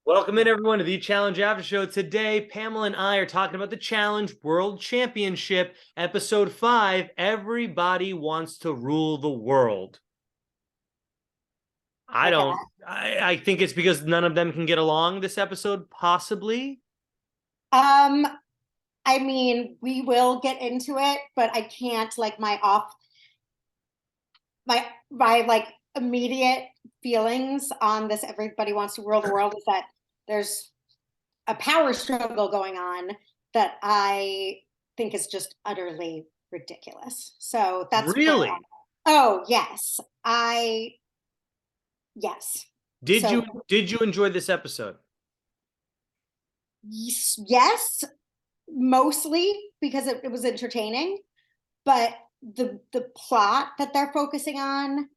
Welcome in, everyone, to the Challenge After Show. Today, Pamela and I are talking about the Challenge World Championship, Episode 5, Everybody Wants to Rule the World. I think it's because none of them can get along this episode, possibly. I mean, we will get into it, but I can't, like, my immediate feelings on this Everybody Wants to Rule the World is that there's a power struggle going on that I think is just utterly ridiculous. So that's Really? Oh, yes. Yes. Did So you enjoy this episode? yes, mostly because it was entertaining, but the plot that they're focusing on.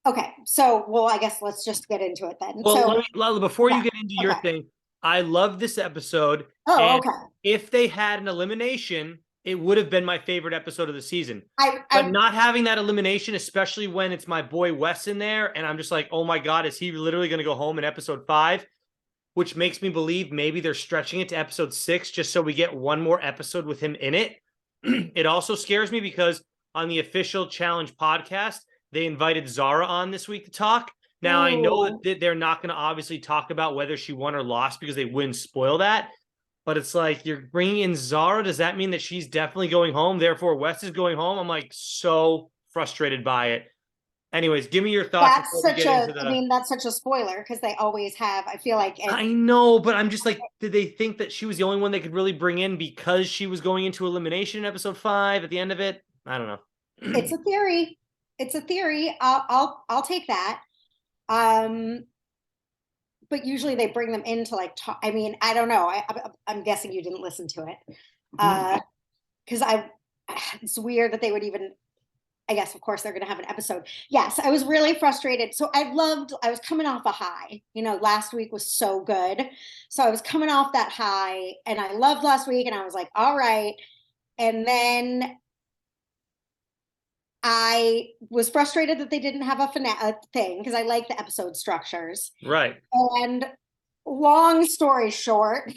Okay, so well, I guess let's just get into it then. Well, So before you get into your thing, I love this episode. Oh, and okay. If they had an elimination, it would have been my favorite episode of the season. But I not having that elimination, especially when it's my boy Wes in there, and I'm just like, oh my God, is he literally going to go home in episode 5? Which makes me believe maybe they're stretching it to episode 6 just so we get one more episode with him in it. It also scares me because on the official Challenge podcast, they invited Zara on this week to talk. Now, I know that they're not going to obviously talk about whether she won or lost because they wouldn't spoil that. But it's like, you're bringing in Zara. Does that mean that she's definitely going home? Therefore, Wes is going home. I'm like so frustrated by it. Anyways, give me your thoughts. that's such a spoiler because they always have. I feel like I know, but I'm just like, did they think that she was the only one they could really bring in because she was going into elimination in episode 5 at the end of it? I don't know. It's a theory. It's a theory. I'll take that. But usually they bring them in to like talk. I mean, I don't know. I'm guessing you didn't listen to it. Because it's weird that they would even, I guess, of course, they're going to have an episode. Yes, I was really frustrated. So I was coming off a high. Last week was so good. So I was coming off that high and I loved last week and I was like, all right. And then I was frustrated that they didn't have a thing because I like the episode structures. Right. And long story short,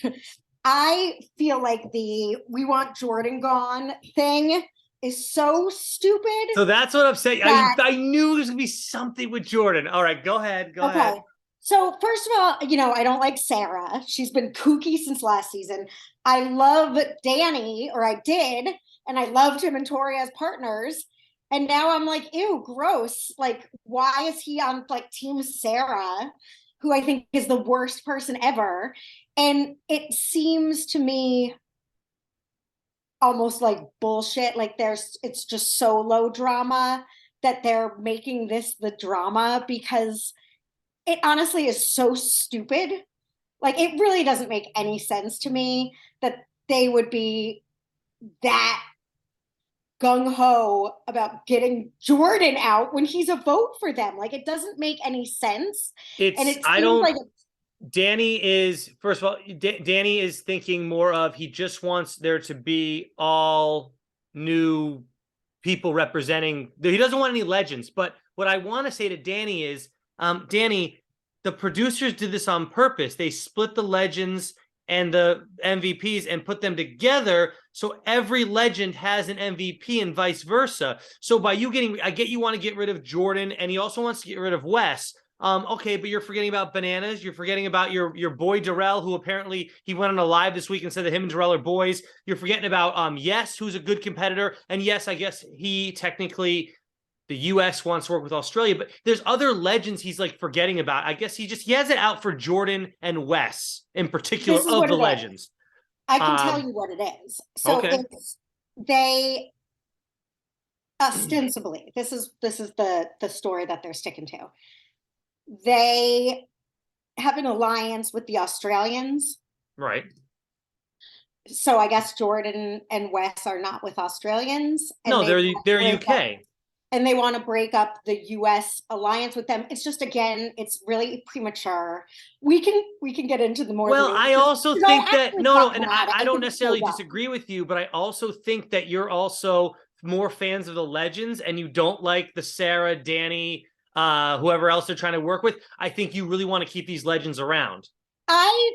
I feel like the "we want Jordan gone" thing is so stupid. So that's what I'm saying. I knew there's going to be something with Jordan. All right, go ahead. Go ahead. So first of all, I don't like Sarah. She's been kooky since last season. I love Danny, or I did, and I loved him and Tori as partners. And now I'm like, ew, gross. Like, why is he on like Team Sarah, who I think is the worst person ever? And it seems to me almost like bullshit. Like it's just so low drama that they're making this the drama because it honestly is so stupid. Like, it really doesn't make any sense to me that they would be that gung-ho about getting Jordan out when he's a vote for them. Like, it doesn't make any sense. Danny is, first of all, Danny is thinking more of, he just wants there to be all new people representing. He doesn't want any legends. But what I want to say to Danny is, Danny, the producers did this on purpose. They split the legends and the MVPs and put them together so every legend has an MVP and vice versa. So by you getting, I get you want to get rid of Jordan, and he also wants to get rid of Wes. Okay, but you're forgetting about Bananas. You're forgetting about your boy Darrell, who apparently he went on a live this week and said that him and Darrell are boys. You're forgetting about Yes, who's a good competitor. And yes, I guess he technically, the US wants to work with Australia, but there's other legends he's like forgetting about. I guess he has it out for Jordan and Wes in particular of the legends. I can tell you what it is. So okay. They ostensibly, this is the story that they're sticking to. They have an alliance with the Australians. Right. So I guess Jordan and Wes are not with Australians. No, they're UK. And they want to break up the US alliance with them. It's just, again, it's really premature. We can get into the more. Well, I also think that and I don't necessarily disagree with you, but I also think that you're also more fans of the legends and you don't like the Sarah, Danny, whoever else they're trying to work with. I think you really want to keep these legends around. I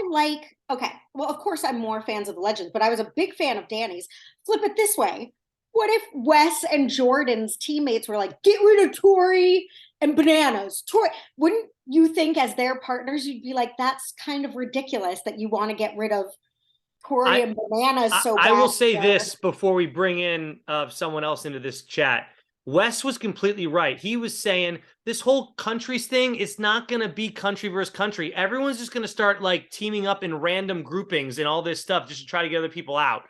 like, okay, well, of course I'm more fans of the legends, but I was a big fan of Danny's. Flip it this way. What if Wes and Jordan's teammates were like, get rid of Tori and Bananas? Tori, wouldn't you think as their partners, you'd be like, that's kind of ridiculous that you want to get rid of Tori and Bananas so bad. I will say this before we bring in someone else into this chat. Wes was completely right. He was saying this whole countries thing, it's not going to be country versus country. Everyone's just going to start like teaming up in random groupings and all this stuff just to try to get other people out.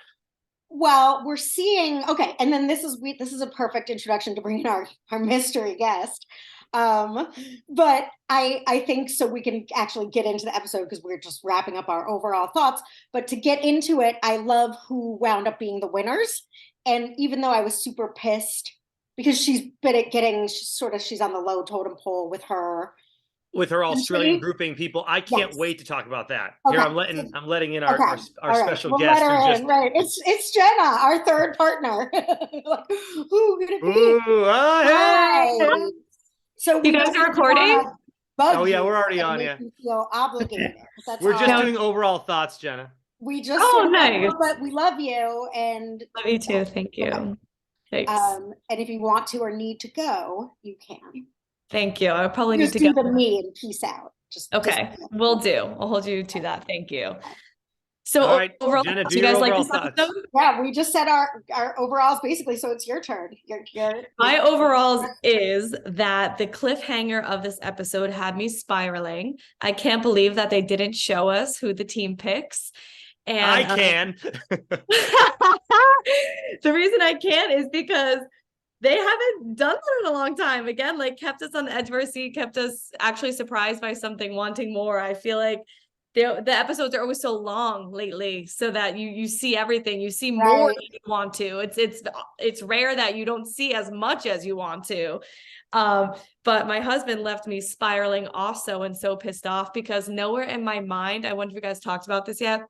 Well, we're seeing, okay, and then this is a perfect introduction to bring in our mystery guest. But I think so we can actually get into the episode because we're just wrapping up our overall thoughts. But to get into it, I love who wound up being the winners. And even though I was super pissed because she's been at getting she's on the low totem pole with her Australian grouping people. I can't wait to talk about that. Okay. Here, I'm letting in our special guest. Right. It's Jenna, our third partner. Like, who could it be? Ooh, hi. So you guys are recording? Oh yeah, we're already on. Yeah. Feel obligated. We're just doing overall thoughts, Jenna. We just nice. But we love you and love you too. Thank you. Okay. Thanks. And if you want to or need to go, you can. Thank you. I probably just need to do the me and peace out. Okay, we'll do. I'll hold you to that. Thank you. So all right, overall, Jenna, do you guys like this episode? Yeah, we just said our overalls basically, so it's your turn. My overalls is that the cliffhanger of this episode had me spiraling. I can't believe that they didn't show us who the team picks. And I can. The reason I can't is because they haven't done that in a long time. Again, like kept us on the edge of our seat, kept us actually surprised by something, wanting more. I feel like the episodes are always so long lately, so that you see everything, you see more than you want to. It's rare that you don't see as much as you want to. But my husband left me spiraling also and so pissed off because nowhere in my mind, I wonder if you guys talked about this yet.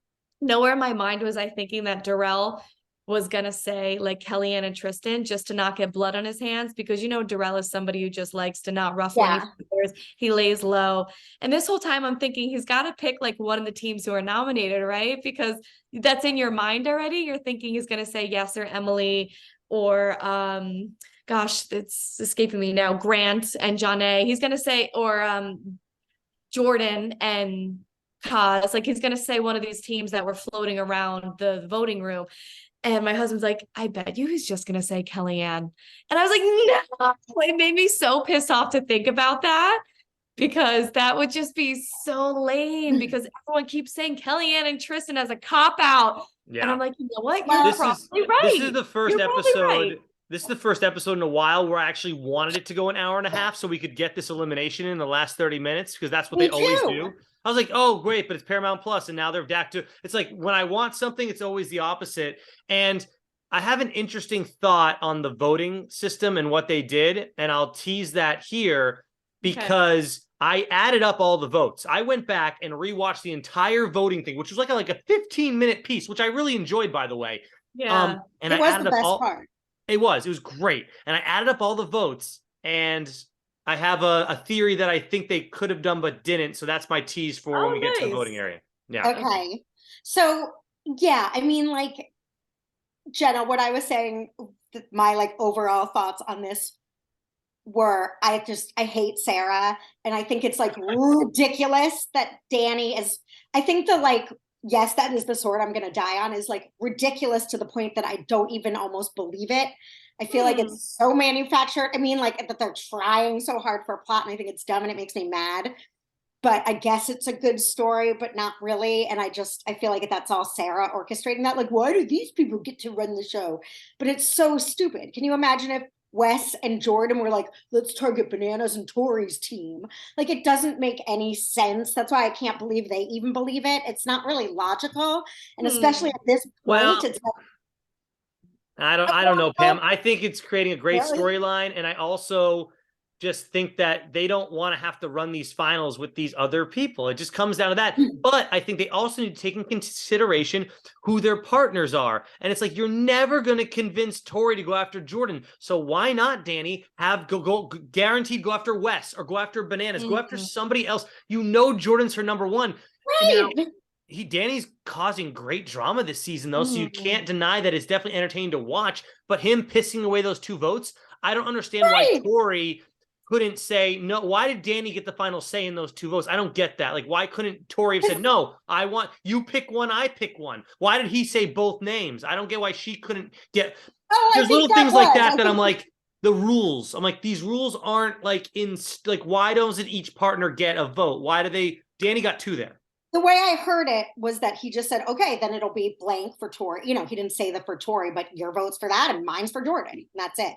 Nowhere in my mind was I thinking that Darrell was going to say like Kellyanne and Tristan just to not get blood on his hands, because, Darrell is somebody who just likes to not ruffle any feathers. He lays low. And this whole time I'm thinking he's got to pick like one of the teams who are nominated, right? Because that's in your mind already. You're thinking he's going to say yes or Emily or, gosh, it's escaping me now, Grant and Janae. He's going to say, or Jordan and Kaz, like he's going to say one of these teams that were floating around the voting room. And my husband's like, I bet you he's just going to say Kellyanne. And I was like, no, it made me so pissed off to think about that, because that would just be so lame because everyone keeps saying Kellyanne and Tristan as a cop out. Yeah. And I'm like, you know what? You're probably right. This is the first episode. Right. This is the first episode in a while where I actually wanted it to go an hour and a half so we could get this elimination in the last 30 minutes, because that's what they always do. I was like, oh, great, but it's Paramount Plus, and now they're back to, it's like when I want something, it's always the opposite. And I have an interesting thought on the voting system and what they did, and I'll tease that here because I added up all the votes. I went back and rewatched the entire voting thing, which was like a 15-minute piece, which I really enjoyed, by the way. Yeah, and it was the best part. It was great. And I added up all the votes, and I have a theory that I think they could have done but didn't. So that's my tease for when we get to the voting area. Yeah. Okay. So, yeah, I mean, like, Jenna, what I was saying, my like overall thoughts on this were, I hate Sarah. And I think it's like ridiculous that Danny is, I think yes, that is the sword I'm going to die on, is like ridiculous to the point that I don't even almost believe it. I feel like it's so manufactured. I mean, like that they're trying so hard for a plot, and I think it's dumb and it makes me mad. But I guess it's a good story, but not really. And I feel like that's all Sarah orchestrating that. Like, why do these people get to run the show? But it's so stupid. Can you imagine if Wes and Jordan were like, let's target Bananas and Tori's team? Like, it doesn't make any sense. That's why I can't believe they even believe it. It's not really logical. And especially at this point, it's like, I don't know, Pam. I think it's creating a great storyline. And I also just think that they don't want to have to run these finals with these other people. It just comes down to that. But I think they also need to take in consideration who their partners are. And it's like, you're never going to convince Tori to go after Jordan. So why not, Danny, have go guaranteed go after Wes or go after Bananas, go after somebody else. You know Jordan's her number one. Right. Now, Danny's causing great drama this season, though, so you can't deny that it's definitely entertaining to watch. But him pissing away those 2 votes, I don't understand why Tori couldn't say no. Why did Danny get the final say in those 2 votes? I don't get that. Like, why couldn't Tori have said, no, I want you pick one, I pick one? Why did he say both names? I don't get why she couldn't get. There's little things like that I'm like, the rules. I'm like, these rules aren't like why doesn't each partner get a vote? Why do they? Danny got 2 there. The way I heard it was that he just said, okay, then it'll be blank for Tori. You know, he didn't say the for Tori, but your vote's for that and mine's for Jordan. And that's it.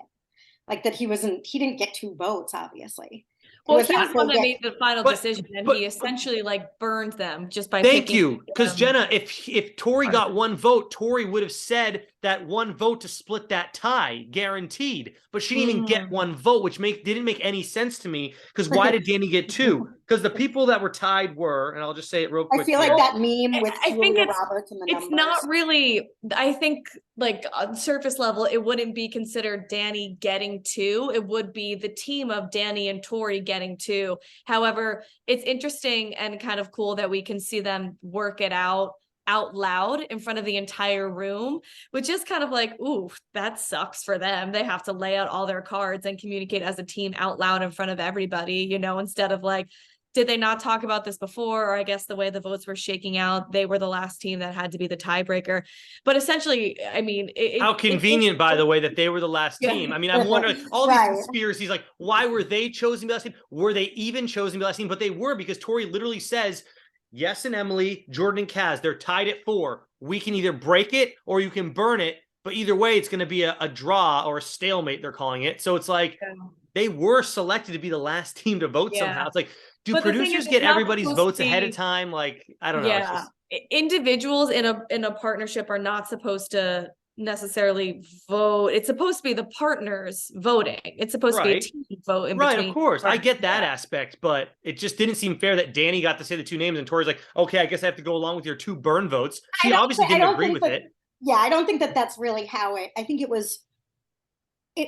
Like that he didn't get 2 votes, obviously. Well, he was the one that made the final decision, and he essentially like burned them just by Thank you. picking Because them. Jenna, if Tori got 1 vote, Tori would have said that 1 vote to split that tie, guaranteed. But she didn't even get 1 vote, which didn't make any sense to me. Because why did Danny get 2? Because the people that were tied were, and I'll just say it real quick. I feel like that meme with I think Julia Roberts and the it's numbers. not really. I think like on surface level, it wouldn't be considered Danny getting 2. It would be the team of Danny and Tori getting 2. However, it's interesting and kind of cool that we can see them work it out loud in front of the entire room, which is kind of like, ooh, that sucks for them. They have to lay out all their cards and communicate as a team out loud in front of everybody, you know, instead of like, did they not talk about this before? Or I guess the way the votes were shaking out, they were the last team that had to be the tiebreaker. But essentially, I mean, how convenient, by the way, that they were the last team. I mean, I'm wondering all these conspiracies, like, why were they chosen to be the last team? Were they even chosen to be the last team? But they were, because Tori literally says, yes, and Emily, Jordan and Kaz, they're tied at 4. We can either break it or you can burn it. But either way, it's going to be a draw or a stalemate, they're calling it. So it's like they were selected to be the last team to vote somehow. It's like, do producers get everybody's votes ahead of time? Like, I don't know. Yeah. Individuals in a partnership are not supposed to necessarily vote. It's supposed to be the partners voting. It's supposed to be a team vote in between. Of course. I get that aspect, but it just didn't seem fair that Danny got to say the 2 names and Tori's like, okay, I guess I have to go along with your 2 burn votes. She obviously didn't agree with it. Yeah, I don't think that that's really how I think it was.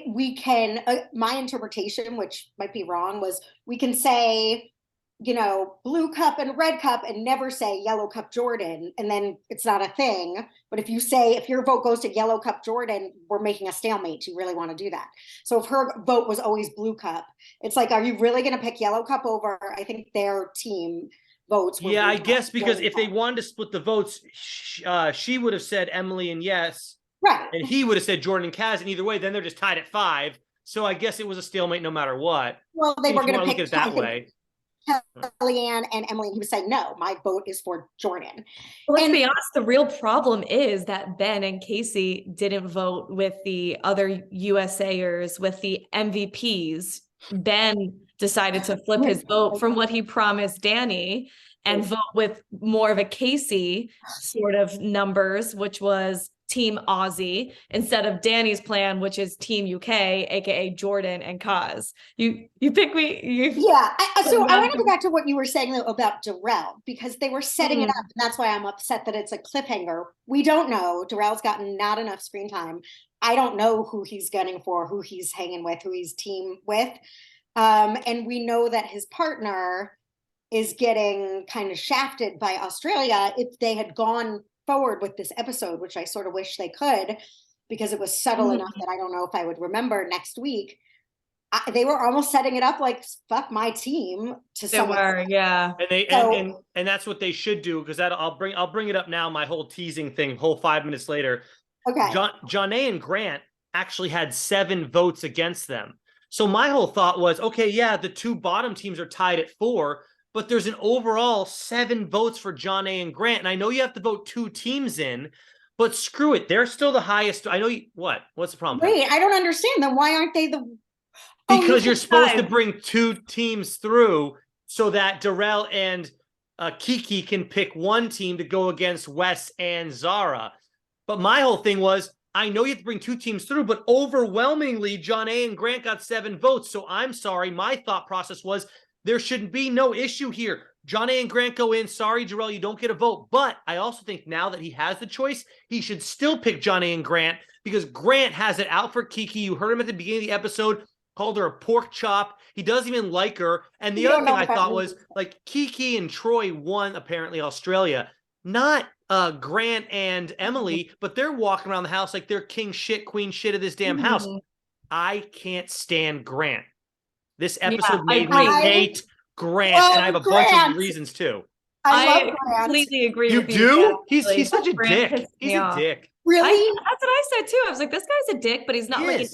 We can, my interpretation, which might be wrong, was we can say, you know, blue cup and red cup and never say yellow cup Jordan, and then it's not a thing. But if you say, if your vote goes to yellow cup Jordan, we're making a stalemate. Do you really want to do that? So if her vote was always blue cup, it's like, are you really going to pick yellow cup over? I think their team votes. Yeah, I guess because if they wanted to split the votes, she would have said Emily and yes. Right. And he would have said Jordan and Kaz, and either way, then they're just tied at 5. So I guess it was a stalemate no matter what. Well, they were going to look at it that way. Kellyanne and Emily, and he was saying, no, my vote is for Jordan. Well, let's be honest, the real problem is that Ben and Casey didn't vote with the other USAers, with the MVPs. Ben decided to flip his vote from what he promised Danny and vote with more of a Casey sort of numbers, which was Team Aussie, instead of Danny's plan, which is Team UK, aka Jordan and Kaz. You pick me. Yeah. So I want to go back to what you were saying though about Darrell, because they were setting it up, and that's why I'm upset that it's a cliffhanger. We don't know. Darrell's gotten not enough screen time. I don't know who he's gunning for, who he's hanging with, who he's team with. And we know that his partner is getting kind of shafted by Australia. If they had gone forward with this episode, which I sort of wish they could, because it was subtle enough that I don't know if I would remember next week. They were almost setting it up like, fuck my team to They were, yeah. And that's what they should do, because I'll bring it up now, my whole teasing thing, whole 5 minutes later. Okay. Jonna and Grant actually had 7 votes against them. So my whole thought was, okay, yeah, the 2 bottom teams are tied at 4, but there's an overall 7 votes for Jonna and Grant. And I know you have to vote 2 teams in, but screw it. They're still the highest. I know what's the problem? Wait, I don't understand. Then why aren't they the... Because you're supposed to bring 2 teams through so that Darrell and Kiki can pick one team to go against Wes and Zara. But my whole thing was, I know you have to bring 2 teams through, but overwhelmingly, John A. and Grant got 7 votes. So I'm sorry. My thought process was there should be no issue here. John A. and Grant go in. Sorry, Jarrell, you don't get a vote. But I also think now that he has the choice, he should still pick John A. and Grant because Grant has it out for Kiki. You heard him at the beginning of the episode, called her a pork chop. He doesn't even like her. And the other thing I thought was, like, Kiki and Troy won, apparently, Australia. Not Grant and Emily, but they're walking around the house like they're king shit, queen shit of this damn house. I can't stand Grant. This episode made me hate Grant, and I have a bunch of reasons too. I completely agree you with you. do? Yeah, he's such a dick. He's a dick. Really? That's what I said too. I was like, this guy's a dick, but he's not like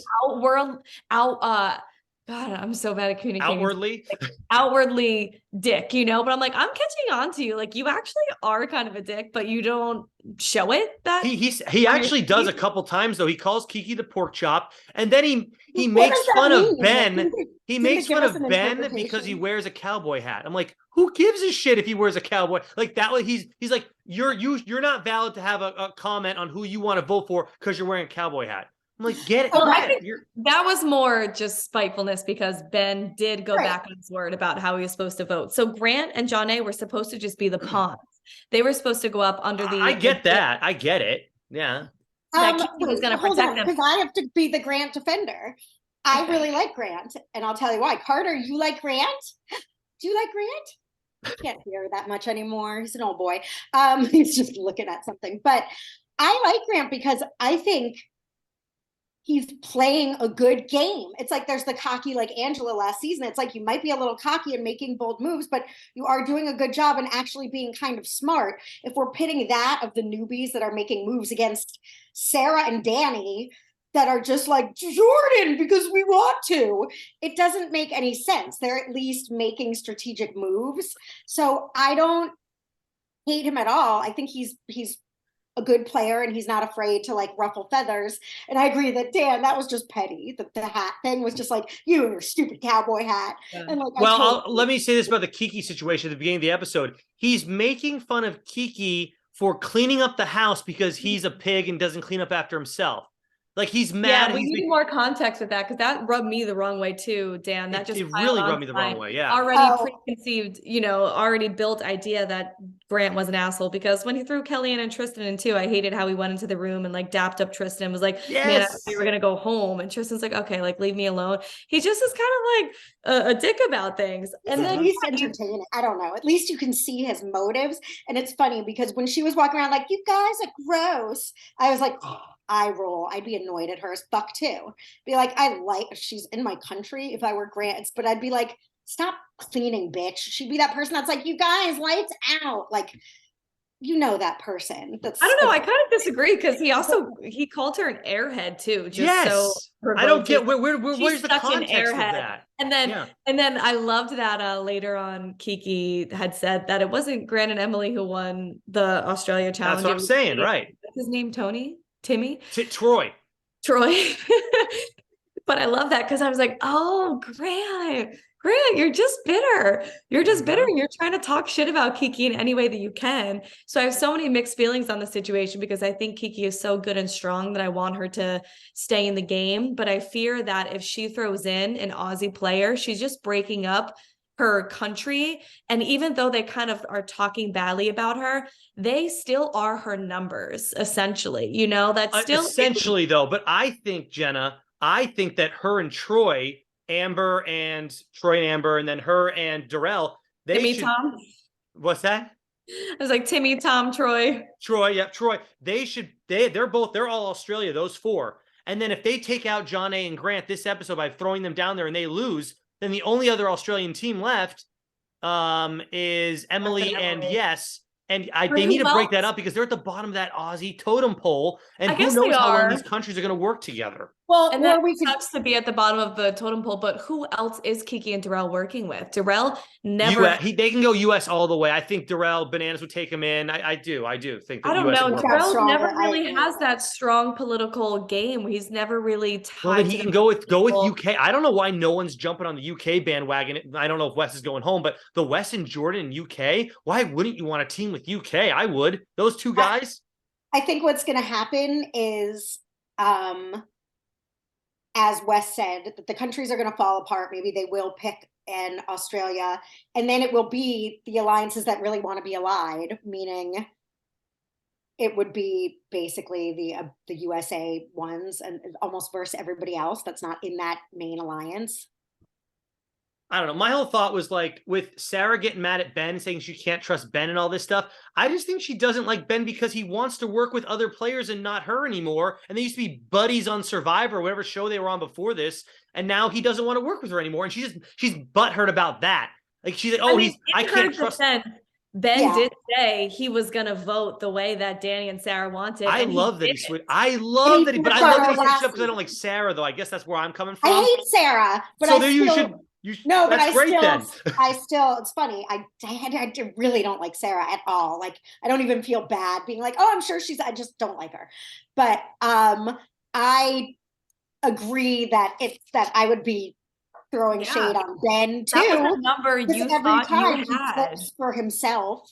an God, I'm so bad at communicating. Outwardly dick, you know, but I'm like, I'm catching on to you. Like, you actually are kind of a dick, but you don't show it. That he actually does a couple times though. He calls Kiki the pork chop, and then he makes fun of Ben. He makes fun of Ben because he wears a cowboy hat. I'm like, who gives a shit if he wears a cowboy like that? Way he's like, you're not valid to have a comment on who you want to vote for because you're wearing a cowboy hat. I'm like, get it. Well, I think that was more just spitefulness because Ben did go back on his word about how he was supposed to vote. So Grant and John A were supposed to just be the pawns. They were supposed to go up under the. I get that. I get it. Yeah. That Kiki was going to protect them because I have to be the Grant defender. I really like Grant, and I'll tell you why. Carter, you like Grant? Do you like Grant? I can't hear that much anymore. He's an old boy. He's just looking at something. But I like Grant because I think he's playing a good game. It's like there's the cocky like Angela last season. It's like you might be a little cocky and making bold moves, but you are doing a good job and actually being kind of smart. If we're pitting that of the newbies that are making moves against Sarah and Danny that are just like, Jordan, because we want to, it doesn't make any sense. They're at least making strategic moves. So I don't hate him at all. I think he's a good player and he's not afraid to like ruffle feathers. And I agree that Dan, that was just petty. The hat thing was just like, you and your stupid cowboy hat. Yeah. And like, well, let me say this about the Kiki situation at the beginning of the episode. He's making fun of Kiki for cleaning up the house because he's a pig and doesn't clean up after himself. Like, he's mad. Yeah, we need more context with that because that rubbed me the wrong way too, Dan. That just really rubbed me the wrong way. Yeah, already preconceived, already built idea that Grant was an asshole because when he threw Kellyanne and Tristan in too, I hated how he went into the room and like dapped up Tristan and was like, man, I thought we were gonna go home, and Tristan's like, okay, like leave me alone. He just is kind of like a dick about things, and then he's entertaining. I don't know. At least you can see his motives, and it's funny because when she was walking around like, you guys are gross, I was like, eye roll. I'd be annoyed at her as fuck too. Be like, she's in my country if I were Grant, but I'd be like, stop cleaning, bitch. She'd be that person that's like, you guys, lights out. Like, that person. I don't know. I kind of disagree because he called her an airhead too. So I don't get where's the context of that. And then I loved that later on Kiki had said that it wasn't Grant and Emily who won the Australia challenge. That's what I'm saying, right? What's his name? Timmy? Troy. But I love that because I was like, oh, Grant, you're just bitter. You're just bitter and you're trying to talk shit about Kiki in any way that you can. So I have so many mixed feelings on the situation because I think Kiki is so good and strong that I want her to stay in the game. But I fear that if she throws in an Aussie player, she's just breaking up her country. And even though they kind of are talking badly about her, they still are her numbers, essentially. That's still essentially though. But I think, Jenna, that her and Troy and Amber, and then her and Darrell, Tom? What's that? I was like, Timmy, Tom, Troy. Troy. They're all Australia, those 4. And then if they take out John A and Grant this episode by throwing them down there and they lose, then the only other Australian team left is Emily and Yes. And they need to break that up because they're at the bottom of that Aussie totem pole. And who knows how long these countries are going to work together. Well, and that sucks to be at the bottom of the totem pole, but who else is Kiki and Darrell working with? Darrell never. They can go US all the way. I think Darrell Bananas would take him in. I do think that I don't know. Darrell never really has that strong political game. He's never really tied. Well, then he can go with UK. I don't know why no one's jumping on the UK bandwagon. I don't know if Wes is going home, but the Wes and Jordan in UK, why wouldn't you want a team with UK? I would. Those 2 guys. I think what's going to happen is as Wes said, that the countries are going to fall apart. Maybe they will pick an Australia, and then it will be the alliances that really want to be allied, meaning it would be basically the USA ones and almost versus everybody else that's not in that main alliance. I don't know. My whole thought was like with Sarah getting mad at Ben, saying she can't trust Ben and all this stuff. I just think she doesn't like Ben because he wants to work with other players and not her anymore. And they used to be buddies on Survivor, whatever show they were on before this. And now he doesn't want to work with her anymore. And she's butthurt about that. Like she's like, oh, I can't trust. Ben did say he was gonna vote the way that Danny and Sarah wanted. I love that he switched. I love that he, but I love that he switched up because I don't like Sarah though. I guess that's where I'm coming from. I hate Sarah, but so there you should. No, but that's great then. I still, it's funny. I really don't like Sarah at all. Like, I don't even feel bad being like, oh, I'm sure I just don't like her. But I agree that I would be throwing shade on Ben too. That was the number you thought you had. He flips for himself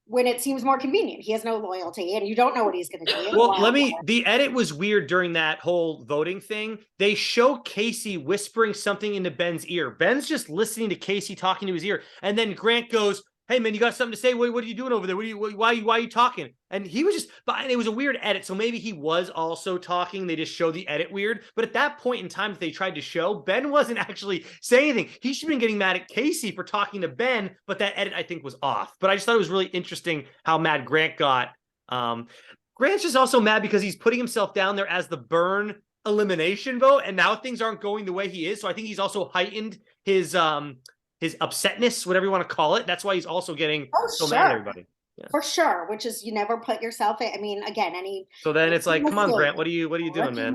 when it seems more convenient. He has no loyalty and you don't know what he's going to do. Well, the edit was weird during that whole voting thing. They show Casey whispering something into Ben's ear. Ben's just listening to Casey talking to his ear. And then Grant goes, hey man, you got something to say? What are you doing over there? Why are you talking? And he was just, but it was a weird edit. So maybe he was also talking. They just show the edit weird. But at that point in time that they tried to show, Ben wasn't actually saying anything. He should have been getting mad at Casey for talking to Ben, but that edit I think was off. But I just thought it was really interesting how mad Grant got. Grant's just also mad because he's putting himself down there as the burn elimination vote. And now things aren't going the way he is. So I think he's also heightened his upsetness, whatever you want to call it. That's why he's also getting so mad at everybody. Yeah. For sure, which is you never put yourself in. I mean, again, so then it's like, come on, Grant, what are you doing, man?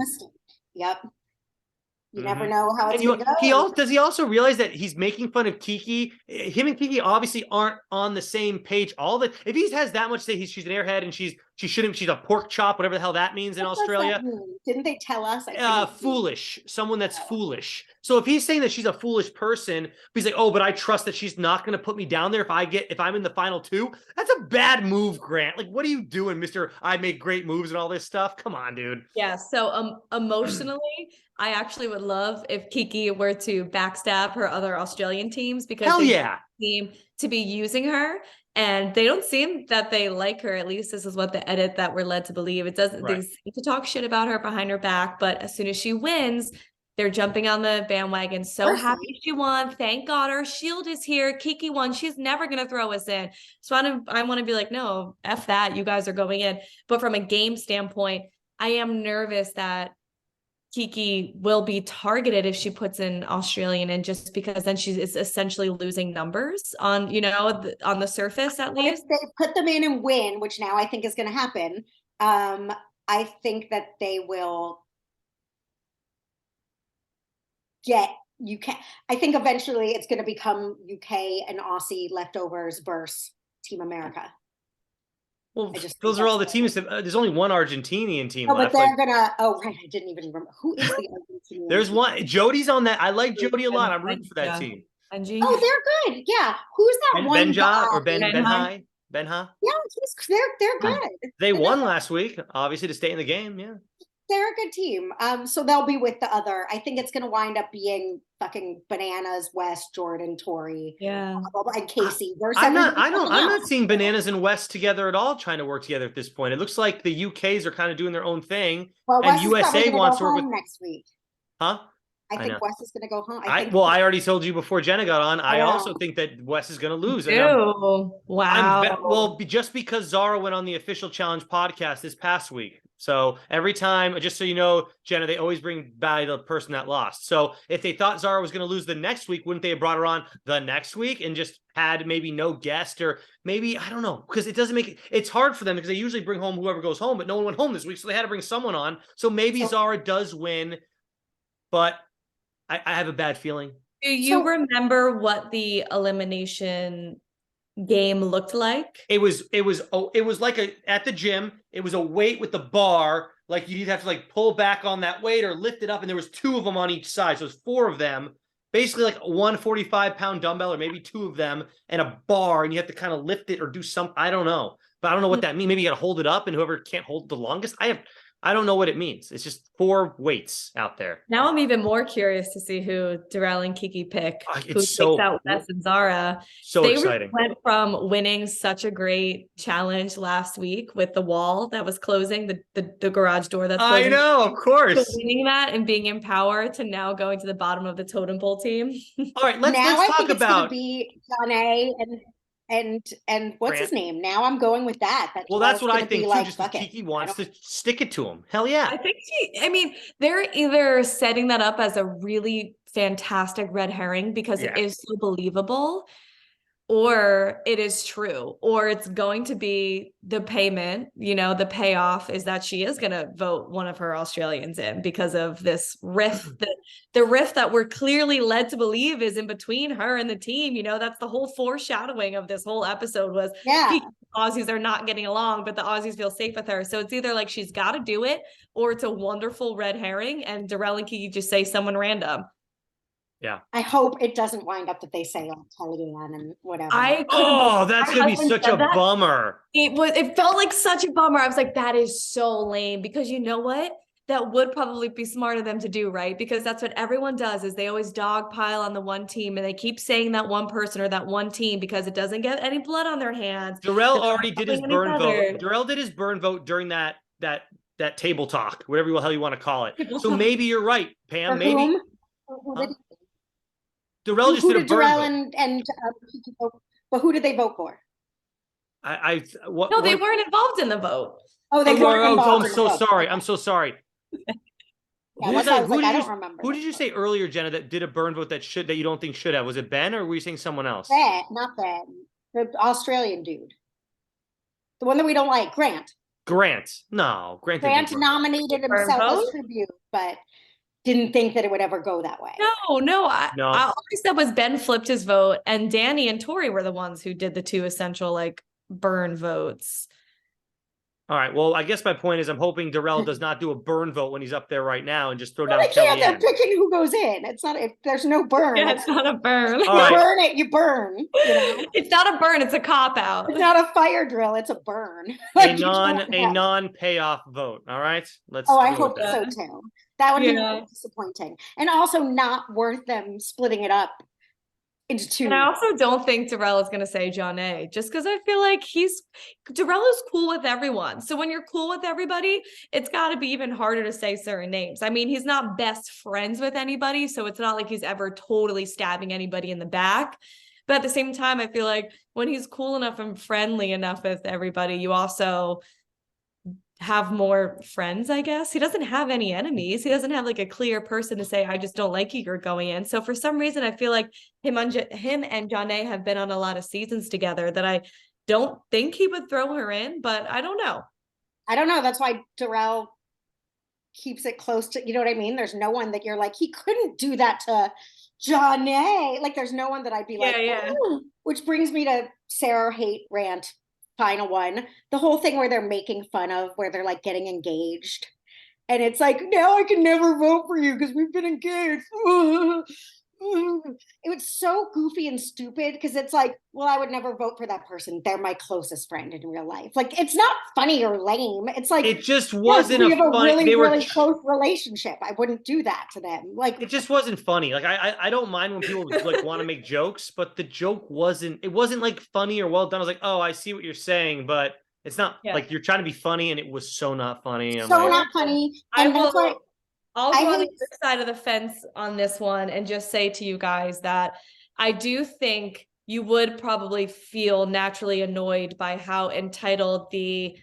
Yep. You never know how it's going to go. Does he also realize that he's making fun of Kiki? Him and Kiki obviously aren't on the same page. If he has that much to say she's an airhead and she's a pork chop, whatever the hell that means in Australia. Didn't they tell us? Foolish. Someone that's foolish. So if he's saying that she's a foolish person, he's like, oh, but I trust that she's not going to put me down there if I'm in the final two. That's a bad move, Grant. Like, what are you doing, Mr. I make great moves and all this stuff? Come on, dude. Yeah. So emotionally, I actually would love if Kiki were to backstab her other Australian teams because they seem to be using her. And they don't seem that they like her. At least this is what the edit that we're led to believe. It doesn't. They seem to talk shit about her behind her back, but as soon as she wins, they're jumping on the bandwagon. So happy she won. Thank God our shield is here. Kiki won. She's never gonna throw us in. So I want to be like, no, F that. You guys are going in. But from a game standpoint, I am nervous that Kiki will be targeted if she puts in Australian, and just because then she is essentially losing numbers on, on the surface at least. If they put them in and win, which now I think is going to happen, I think that they will get UK. I think eventually it's going to become UK and Aussie leftovers versus Team America. Well, those are all the teams. There's only one Argentinian team but left. they're gonna. Oh, right. I didn't even remember. Who is the Argentinian? There's one. Jody's on that. I like Jody a lot. I'm rooting for that team. Benji. Oh, they're good. Yeah. Who's that one? Benja or Benha? Benha? Yeah, they're good. They won last week, obviously, to stay in the game. Yeah. They're a good team. So they'll be with the other. I think it's going to wind up being fucking Bananas, West, Jordan, Tori, and Casey. I'm not seeing Bananas and West together at all, trying to work together at this point. It looks like the UKs are kind of doing their own thing, and USA wants to work with next week. Huh? I think Wes is going to go home. I already told you before Jenna got on. I also think that Wes is going to lose. Wow. Just because Zara went on the Official Challenge podcast this past week. So every time, just so you know, Jenna, they always bring by the person that lost. So if they thought Zara was going to lose the next week, wouldn't they have brought her on the next week and just had maybe no guest, or maybe, I don't know, because it's hard for them because they usually bring home whoever goes home, but no one went home this week. So they had to bring someone on. So maybe Zara does win, but I have a bad feeling. Do you remember what the elimination game looked like? It was like at the gym, it was a weight with the bar, like you'd have to like pull back on that weight or lift it up, and there was two of them on each side, so it was four of them, basically like 145-pound dumbbell or maybe two of them and a bar, and you have to kind of lift it or do something. I don't know, but I don't know what that means. Maybe you got to hold it up, and whoever can't hold the longest, I don't know what it means. It's just 4 weights out there. Now I'm even more curious to see who Darrell and Kiki pick, who It's takes out Wes and Zara. so They exciting. went from winning such a great challenge last week with the wall that was closing, the garage door that's closing. I know, of course. To winning that and being in power to now going to the bottom of the totem pole team. All right, let's I talk think it's about gonna be Johnny and what's his name? Now I'm going with that. Well, that's what I Darrell's think too. gonna be Just fuck Kiki it. wants to stick it to him. Hell yeah. I think they're either setting that up as a really fantastic red herring because it is so believable, or it is true, or it's going to be the payment, the payoff is that she is going to vote one of her Australians in because of this rift, the rift that we're clearly led to believe is in between her and the team. That's the whole foreshadowing of this whole episode was Aussies are not getting along, but the Aussies feel safe with her. So it's either like she's got to do it, or it's a wonderful red herring and Darrell and Kiki just say someone random. Yeah. I hope it doesn't wind up that they say on television and whatever. That's gonna be such a bummer. It felt like such a bummer. I was like, that is so lame, because you know what? That would probably be smart of them to do, right? Because that's what everyone does, is they always dogpile on the one team and they keep saying that one person or that one team because it doesn't get any blood on their hands. Darrell already did his burn vote. Darrell did his burn vote during that table talk, whatever the hell you want to call it. So maybe you're right, Pam. Maybe Darrell just did a burn Darrell vote. and Kiki vote, but who did they vote for? They weren't involved in the vote. Oh, they weren't involved. I'm so sorry. I'm so sorry. I don't remember. Who did you say earlier, Jenna, that did a burn vote that you don't think should have? Was it Ben, or were you saying someone else? Not Ben. The Australian dude. The one that we don't like, Grant. No, Grant nominated himself as tribute, but didn't think that it would ever go that way. No. I always said was Ben flipped his vote, and Danny and Tori were the ones who did the 2 essential burn votes. All right. Well, I guess my point is I'm hoping Darrell does not do a burn vote when he's up there right now and just throw down Kellyanne. They're picking who goes in. It's not. There's no burn. Yeah, it's not a burn. You burn it. You burn. It's not a burn. It's a cop out. It's not a fire drill. It's a burn. A non-payoff vote. All right. I hope so too. That would be really disappointing, and also not worth them splitting it up into 2. And I also don't think Darrell is going to say John A, just because I feel like Darrell is cool with everyone. So when you're cool with everybody, it's got to be even harder to say certain names. I mean, he's not best friends with anybody, so it's not like he's ever totally stabbing anybody in the back. But at the same time, I feel like when he's cool enough and friendly enough with everybody, you also have more friends, I guess. He doesn't have any enemies. He doesn't have a clear person to say, I just don't like you, you're going in. So for some reason, I feel like him and John A have been on a lot of seasons together that I don't think he would throw her in, but I don't know. That's why Darrell keeps it close to, you know what I mean? There's no one that you're like, he couldn't do that to John A. There's no one that I'd be oh. Which brings me to Sarah hate rant. Final one, the whole thing where they're making fun of where they're getting engaged, and it's now I can never vote for you because we've been engaged. It was so goofy and stupid because it's well, I would never vote for that person. They're my closest friend in real life. It's not funny or lame. It's it just wasn't we have a really close relationship. I wouldn't do that to them. It just wasn't funny. I don't mind when people want to make jokes, but the joke wasn't funny or well done. I was oh, I see what you're saying, but it's not you're trying to be funny, and it was so not funny. Not funny. And I'll go on the other side of the fence on this one and just say to you guys that I do think you would probably feel naturally annoyed by how entitled the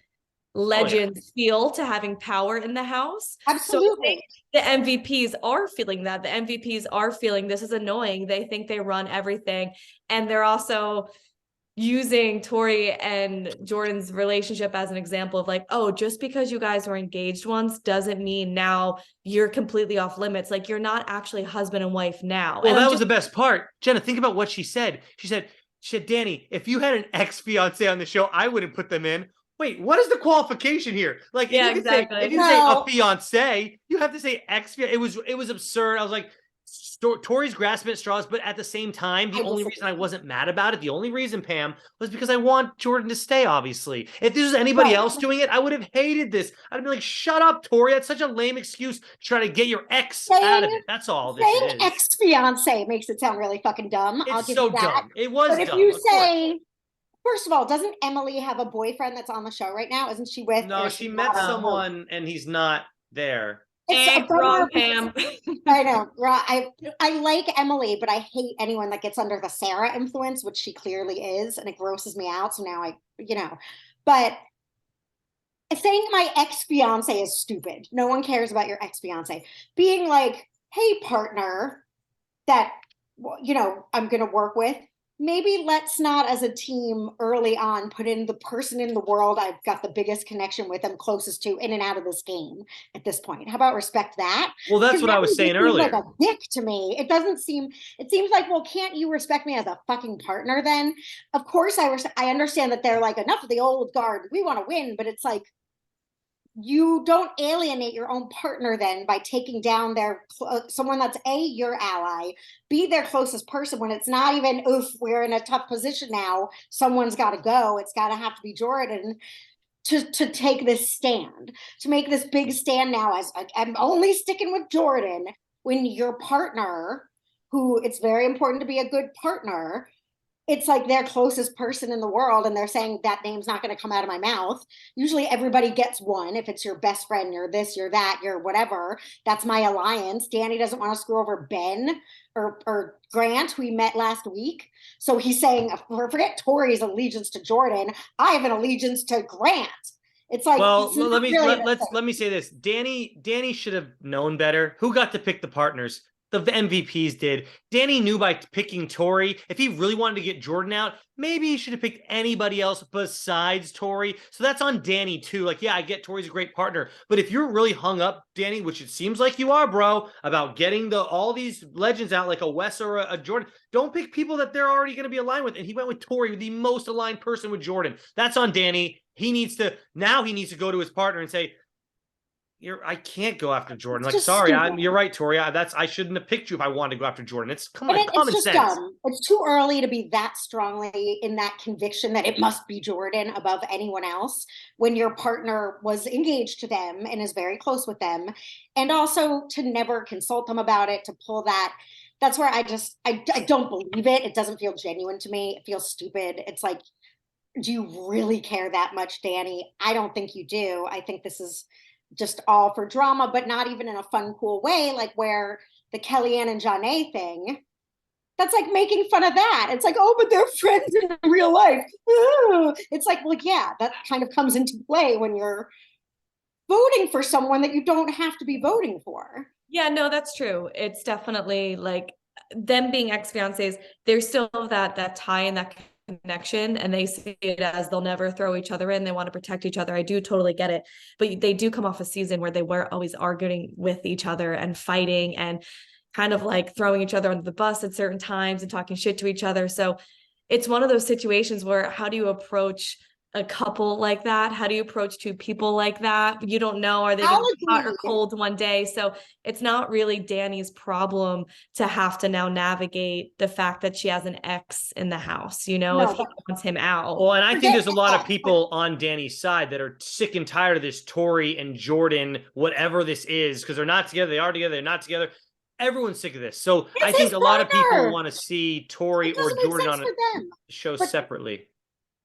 legends feel to having power in the house. Absolutely. So the MVPs are feeling that. The MVPs are feeling this is annoying. They think they run everything. And they're also using Tori and Jordan's relationship as an example of just because you guys were engaged once doesn't mean now you're completely off limits. You're not actually husband and wife now. Well, that was the best part. Jenna, think about what she said. She said, Danny, if you had an ex-fiance on the show, I wouldn't put them in. Wait, what is the qualification here? Exactly. If you say a fiance, you have to say ex-fiance. It was absurd. I was Tori's grasping at straws, but at the same time, the I only disagree. reason I wasn't mad about it, the only reason, Pam, was because I want Jordan to stay, obviously. If this was anybody else doing it, I would have hated this. I'd have been like, shut up, Tori. That's such a lame excuse to try to get your ex out of it. That's all this saying is. ex-fiance makes it sound really fucking dumb. I'll It's give so you that. dumb. It was But if dumb. you Of course. say, first of all, doesn't Emily have a boyfriend that's on the show right now? Isn't she with? No, or is she not met on the show? someone and he's not there. It's a bummer wrong, because- Pam. I know. I like Emily, but I hate anyone that gets under the Sarah influence, which she clearly is, and it grosses me out. So now but saying my ex-fiance is stupid. No one cares about your ex-fiance. Being like, hey, partner, that I'm gonna work with. Maybe let's not, as a team, early on, put in the person in the world I've got the biggest connection with, I'm closest to, in and out of this game at this point. How about respect that? Well, that's what I was saying earlier. Like a dick to me. It seems like, well, can't you respect me as a fucking partner then? Of course, I understand that they're like, enough of the old guard. We want to win, but it's like, you don't alienate your own partner then by taking down someone that's your ally, be their closest person when it's not even, oof, we're in a tough position now, someone's got to go, it's got to have to be Jordan to take this stand, to make this big stand now as I'm only sticking with Jordan, when your partner, who it's very important to be a good partner, it's like their closest person in the world, and they're saying that name's not going to come out of my mouth. Usually everybody gets one. If it's your best friend, you're this, you're that, you're whatever. That's my alliance. Danny doesn't want to screw over Ben or Grant, who we met last week. So he's saying, forget Tori's allegiance to Jordan. I have an allegiance to Grant. It's like, well, it's let me really let me say this. Danny should have known better. Who got to pick the partners? The MVPs did. Danny knew by picking Tori, if he really wanted to get Jordan out, maybe he should have picked anybody else besides Tori. So that's on Danny too. Like, yeah, I get Tori's a great partner, but if you're really hung up, Danny, which it seems like you are, bro, about getting all these legends out like a Wes or a Jordan, don't pick people that they're already going to be aligned with. And he went with Tori, the most aligned person with Jordan. That's on Danny. He needs to go to his partner and say, I can't go after Jordan. Like, sorry, you're right, Tori. I shouldn't have picked you if I wanted to go after Jordan. It's common it's sense. Dumb. It's too early to be that strongly in that conviction that it must be Jordan above anyone else when your partner was engaged to them and is very close with them, and also to never consult them about it, to pull that. That's where I don't believe it. It doesn't feel genuine to me. It feels stupid. It's like, do you really care that much, Danny? I don't think you do. I think this is just all for drama, but not even in a fun, cool way, like where the Kellyanne and Janae thing, that's like making fun of that. It's like, oh, but they're friends in real life. Ooh. It's like, well, yeah, that kind of comes into play when you're voting for someone that you don't have to be voting for. Yeah, no, that's true. It's definitely like them being ex-fiancés, there's still that tie and that connection, and they see it as they'll never throw each other in. They want to protect each other. I do totally get it. But they do come off a season where they were always arguing with each other and fighting and kind of like throwing each other under the bus at certain times and talking shit to each other. So it's one of those situations where how do you approach a couple like that? How do you approach two people like that? You don't know, are they going to be hot or cold one day? So it's not really Danny's problem to have to now navigate the fact that she has an ex in the house, if he wants him out. Well, and I think there's a lot of people on Danny's side that are sick and tired of this Tori and Jordan, whatever this is, because they're not together. They are together. They're not together. Everyone's sick of this. So I think a lot of people want to see Tori or Jordan on a show separately.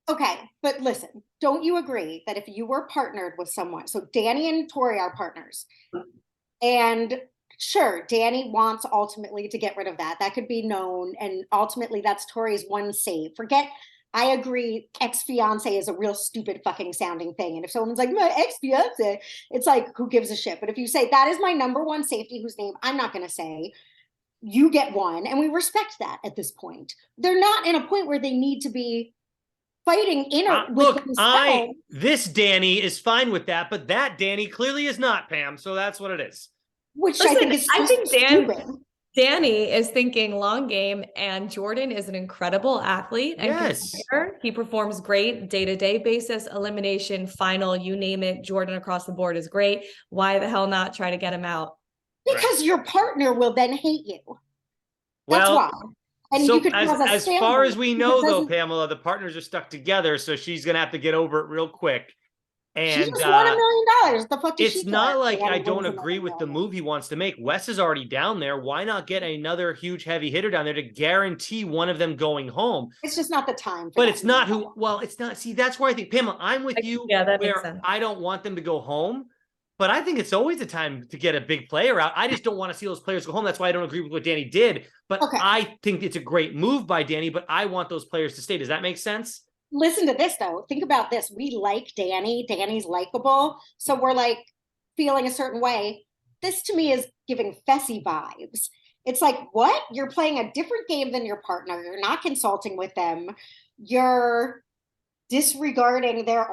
Okay, but listen, don't you agree that if you were partnered with someone, so Danny and Tori are partners, and sure, Danny wants ultimately to get rid of that. That could be known, and ultimately that's Tori's one save. I agree, ex-fiance is a real stupid fucking sounding thing. And if someone's like, my ex-fiance, it's like, who gives a shit? But if you say, that is my number one safety, whose name I'm not going to say, you get one, and we respect that at this point. They're not in a point where they need to be fighting this Danny is fine with that, but that Danny clearly is not, Pam. So that's what it is. I think Danny is thinking long game, and Jordan is an incredible athlete. And yes, he performs great day-to-day basis, elimination, final, you name it. Jordan across the board is great. Why the hell not try to get him out? Because your partner will then hate you. That's Well, why. And so you could cause a as far as stalemate we because know, though, doesn't- Pamela, the partners are stuck together, so she's gonna have to get over it real quick. she And just won $1 million. The fuck does she it's care? not like I Danny don't wins agree $1 with the million. move he wants to make. Wes is already down there. Why not get another huge heavy hitter down there to guarantee one of them going home? It's just not the time. For But that it's not move. who. Well, it's not. See, that's where I think, Pamela, I'm with you. Yeah, that makes where sense. I don't want them to go home. But I think it's always a time to get a big player out. I just don't want to see those players go home. That's why I don't agree with what Danny did. But Okay. I think it's a great move by Danny, but I want those players to stay. Does that make sense? Listen to this though. Think about this. We like Danny. Danny's likable. So we're like feeling a certain way. This to me is giving Fessy vibes. It's like, what? You're playing a different game than your partner. You're not consulting with them. You're disregarding their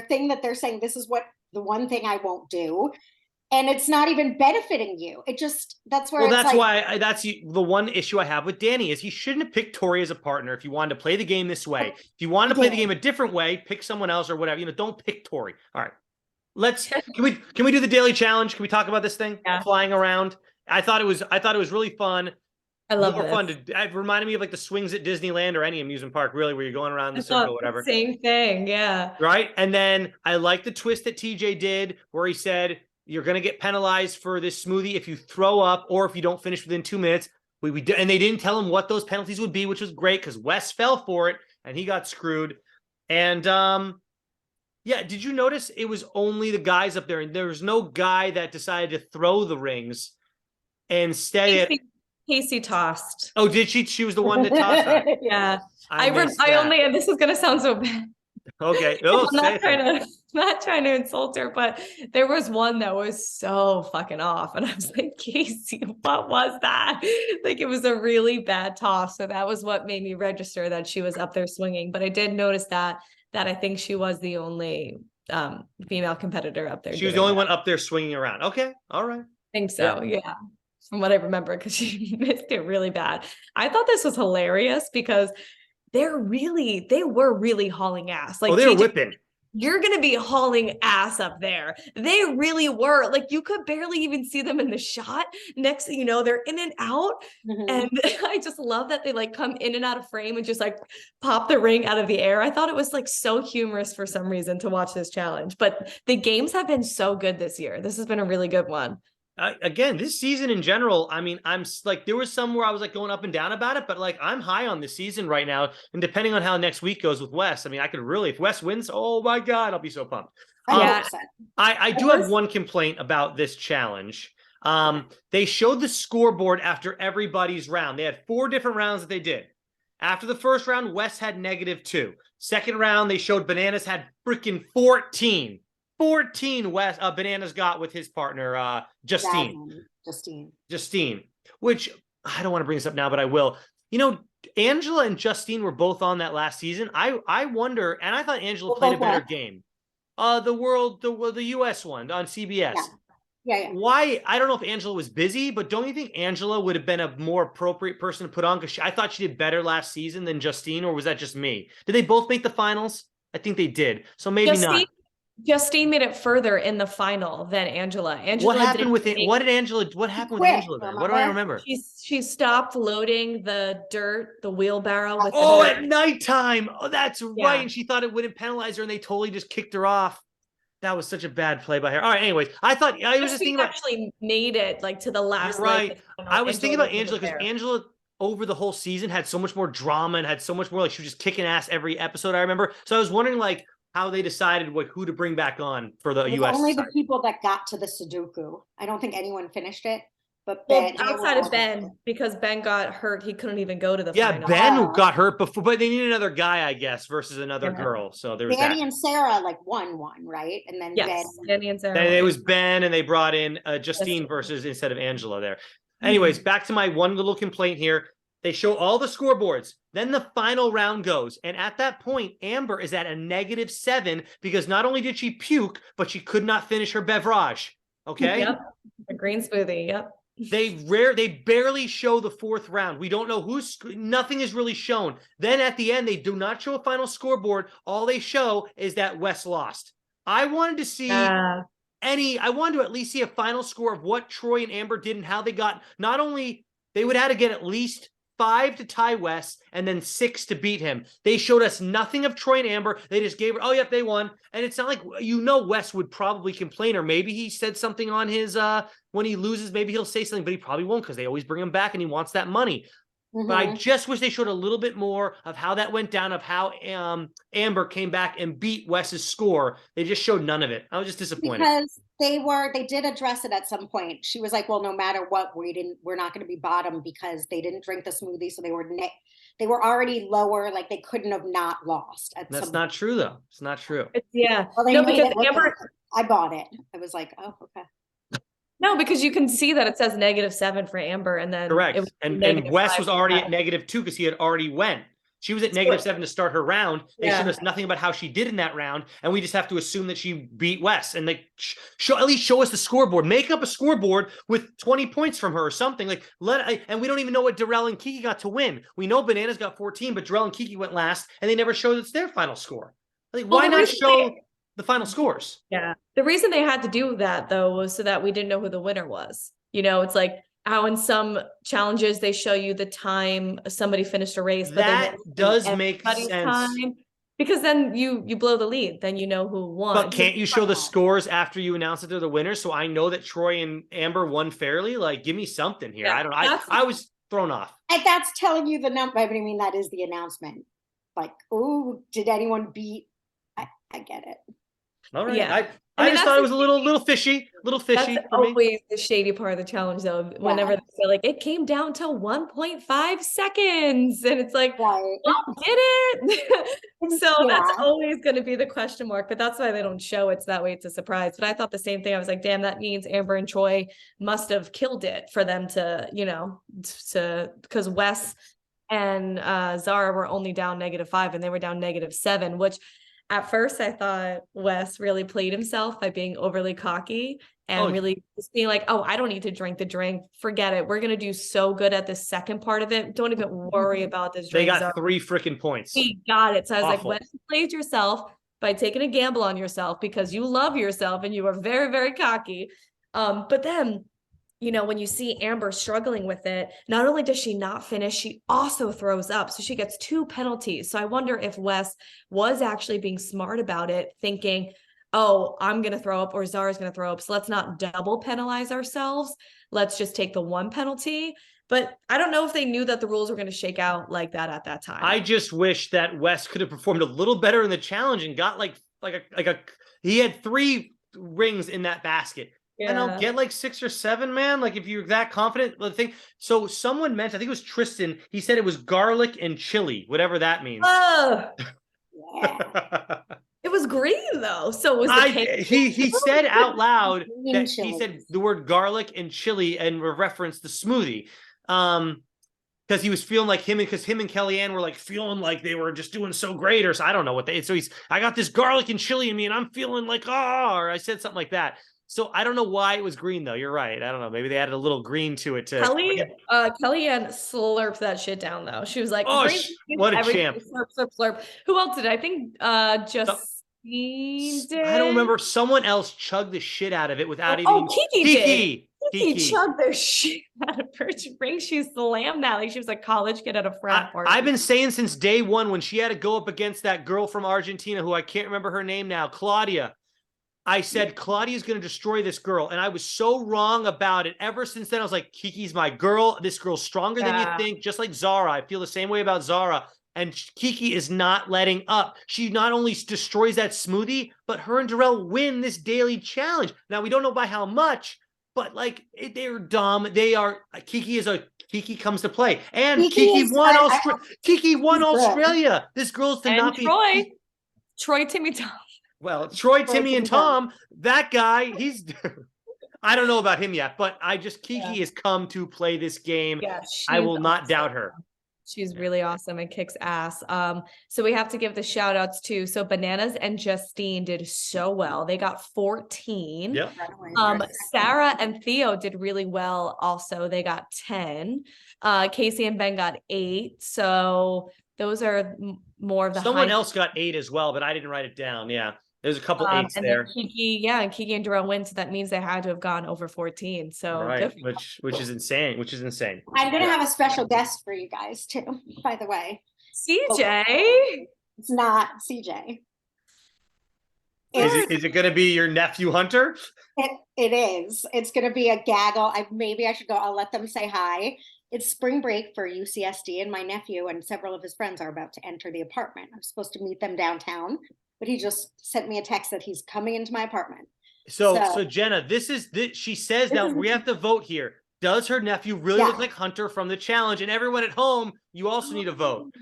thing that they're saying, this is what the one thing I won't do. And it's not even benefiting you. It just, that's where Well, it's that's like, why that's the one issue I have with Danny is he shouldn't have picked Tori as a partner if you wanted to play the game this way. If you wanted to play the game a different way, pick someone else or whatever. Don't pick Tori. All right. Can we do the daily challenge? Can we talk about this thing? Yeah. Flying around. I thought it was really fun. I love More this. fun to it reminded me of like the swings at Disneyland or any amusement park, really, where you're going around the circle or whatever. Same thing, yeah. Right. And then I like the twist that TJ did where he said, you're going to get penalized for this smoothie if you throw up or if you don't finish within 2 minutes. And they didn't tell him what those penalties would be, which was great because Wes fell for it and he got screwed. And yeah, did you notice it was only the guys up there and there was no guy that decided to throw the rings? Instead, Casey tossed. Oh, did she? She was the one that tossed it. Yeah. I only, and this is gonna sound so bad. Okay. Oh, I'm not trying to insult her, but there was one that was so fucking off. And I was like, Casey, what was that? Like, it was a really bad toss. So that was what made me register that she was up there swinging. But I did notice that I think she was the only female competitor up there. She was the only one up there swinging around. Okay. All right. I think so. Yeah. From what I remember, because she missed it really bad. I thought this was hilarious because they were really hauling ass. Like, they were whipping. You're going to be hauling ass up there. They really were. Like, you could barely even see them in the shot. Next thing you know, they're in and out. Mm-hmm. And I just love that they like come in and out of frame and just like pop the ring out of the air. I thought it was like so humorous for some reason to watch this challenge. But the games have been so good this year. This has been a really good one. Again, this season in general, I mean, I'm like, there was some where I was like going up and down about it, but like I'm high on this season right now. And depending on how next week goes with Wes, I mean, I could really, if Wes wins, oh my God, I'll be so pumped. I do have one complaint about this challenge. They showed the scoreboard after everybody's round. They had 4 different rounds that they did. After the first round, Wes had -2. Second round, they showed Bananas had freaking 14. 14 Bananas got with his partner, Justine, which I don't want to bring this up now, but I will. Angela and Justine were both on that last season. I wonder, and I thought Angela played a better game. The US one on CBS. Yeah. Why? I don't know if Angela was busy, but don't you think Angela would have been a more appropriate person to put on? Because I thought she did better last season than Justine, or was that just me? Did they both make the finals? I think they did. So maybe not. Justine made it further in the final than Angela. What happened with it? What happened with Angela then? What do I remember? She stopped loading the wheelbarrow with at nighttime. Oh, that's right. And she thought it wouldn't penalize her, and they totally just kicked her off. That was such a bad play by her. All right, anyways, I was just thinking about actually made it like to the last. Right. I was thinking about Angela because Angela over the whole season had so much more drama and had so much more like she was just kicking ass every episode. I remember. So I was wondering like how they decided who to bring back on for the U.S. Only side. the people that got to the Sudoku. I don't think anyone finished it, but outside of Ben, because Ben got hurt, he couldn't even go to the final. Yeah, Ben got hurt before, but they needed another guy, I guess, versus another girl. So there was Danny and Sarah won, right? And then Danny and Sarah. Then it was Ben, and they brought in Justine versus instead of Angela there. Anyways, back to my one little complaint here. They show all the scoreboards. Then the final round goes. And at that point, Amber is at a -7 because not only did she puke, but she could not finish her beverage. Okay? Yep. A green smoothie. Yep. They barely show the 4th round. We don't know nothing is really shown. Then at the end, they do not show a final scoreboard. All they show is that Wes lost. I wanted to see I wanted to at least see a final score of what Troy and Amber did and how they got not only they would have to get at least 5 to tie Wes and then 6 to beat him. They showed us nothing of Troy and Amber. They just gave her, oh, yep, they won. And it's not like, Wes would probably complain, or maybe he said something on his, when he loses, maybe he'll say something, but he probably won't because they always bring him back and he wants that money. But I just wish they showed a little bit more of how that went down, of how Amber came back and beat Wes's score. They just showed none of it. I was just disappointed. Because they did address it at some point. She was like, well, no matter what, we're not going to be bottom because they didn't drink the smoothie. So they were already lower. Like they couldn't have not lost. That's not true though. It's not true. Yeah. Well, No, because Amber, I bought it. I was like, oh, okay. no, because you can see that it says -7 for Amber, and then Correct. And Wes was already at -2 because he had already went. She was at -7 to start her round. They showed us nothing about how she did in that round, and we just have to assume that she beat Wes. And they at least show us the scoreboard. Make up a scoreboard with 20 points from her or something. Like and we don't even know what Darrell and Kiki got to win. We know Bananas got 14, but Darrell and Kiki went last, and they never showed it's their final score. Like, why not show the final scores? Yeah. The reason they had to do that though was so that we didn't know who the winner was. It's like how in some challenges they show you the time somebody finished a race, but that does make sense. Time, because then you blow the lead, then you know who won. But can't you show the scores after you announce that they're the winners? So I know that Troy and Amber won fairly. Like, give me something here. I don't know. I was thrown off. And that's telling you the number. I mean, that is the announcement. Like, oh, did anyone beat? I get it. All right. Yeah. I just thought it was a little fishy. That's for always me. The shady part of the challenge, though. Whenever they feel like it came down to 1.5 seconds, and it's like, well, did it? So that's always going to be the question mark. But that's why they don't show it's that way. It's a surprise. But I thought the same thing. I was like, damn, that means Amber and Troy must have killed it for them to, because Wes and Zara were only down -5, and they were down -7, which. At first, I thought Wes really played himself by being overly cocky and really just being like, oh, I don't need to drink the drink. Forget it. We're going to do so good at the second part of it. Don't even worry about this drink. They got 3 freaking points. We got it. So I was like, Wes, you played yourself by taking a gamble on yourself because you love yourself and you are very, very cocky. But then, when you see Amber struggling with it, not only does she not finish, she also throws up. So she gets 2 penalties. So I wonder if Wes was actually being smart about it, thinking, oh, I'm going to throw up or Zara's going to throw up. So let's not double penalize ourselves. Let's just take the 1 penalty. But I don't know if they knew that the rules were going to shake out like that at that time. I just wish that Wes could have performed a little better in the challenge and got he had 3 rings in that basket. Yeah. And I'll get 6 or 7, man. Like, if you're that confident, the thing. So someone mentioned, I think it was Tristan. He said it was garlic and chili, whatever that means. Oh, yeah. It was green though. So it was he said out loud that he said the word garlic and chili and referenced the smoothie. Because he was feeling like him and Kellyanne were feeling like they were just doing so great, or so I don't know what I got this garlic and chili in me and I'm feeling like, or I said something like that. So I don't know why it was green though. You're right. I don't know. Maybe they added a little green to it. Kellyanne slurped that shit down though. She was like, "Oh, what a champ!" Slurp, slurp, slurp. Who else did? I think Justine did. I don't remember. Someone else chugged the shit out of it without even. Oh, Kiki. Kiki chugged the shit out of her drink. She slammed that like she was a college kid at a frat party. I've been saying since day one when she had to go up against that girl from Argentina who I can't remember her name now, Claudia. I said, Claudia's going to destroy this girl. And I was so wrong about it. Ever since then, I was like, Kiki's my girl. This girl's stronger than you think. Just like Zara. I feel the same way about Zara. And Kiki is not letting up. She not only destroys that smoothie, but her and Darrell win this daily challenge. Now, we don't know by how much, but they're dumb. Kiki comes to play. And Kiki won Australia. This girl's to not be. Troy, Timmy, Tom. Well, Troy, Timmy, and Tom, that guy, I don't know about him yet, but Kiki has come to play this game. Yeah, I will not doubt her. She's really awesome and kicks ass. So we have to give the shout outs too. So Bananas and Justine did so well. They got 14. Yep. Sarah and Theo did really well. Also, they got 10. Casey and Ben got 8. So those are more of the someone else got 8 as well, but I didn't write it down. Yeah. There's a couple eights and there. then Kiki and Jerome win, so that means they had to have gone over 14. So Right, good. which is insane. I'm gonna have a special guest for you guys too, by the way. CJ. It's not CJ. Is it going to be your nephew Hunter? It is. It's going to be a gaggle. Maybe I should go. I'll let them say hi. It's spring break for UCSD, and my nephew and several of his friends are about to enter the apartment. I'm supposed to meet them downtown, but he just sent me a text that he's coming into my apartment. So Jenna, she says now we have to vote here. Does her nephew really look like Hunter from the challenge? And everyone at home, you also need to vote.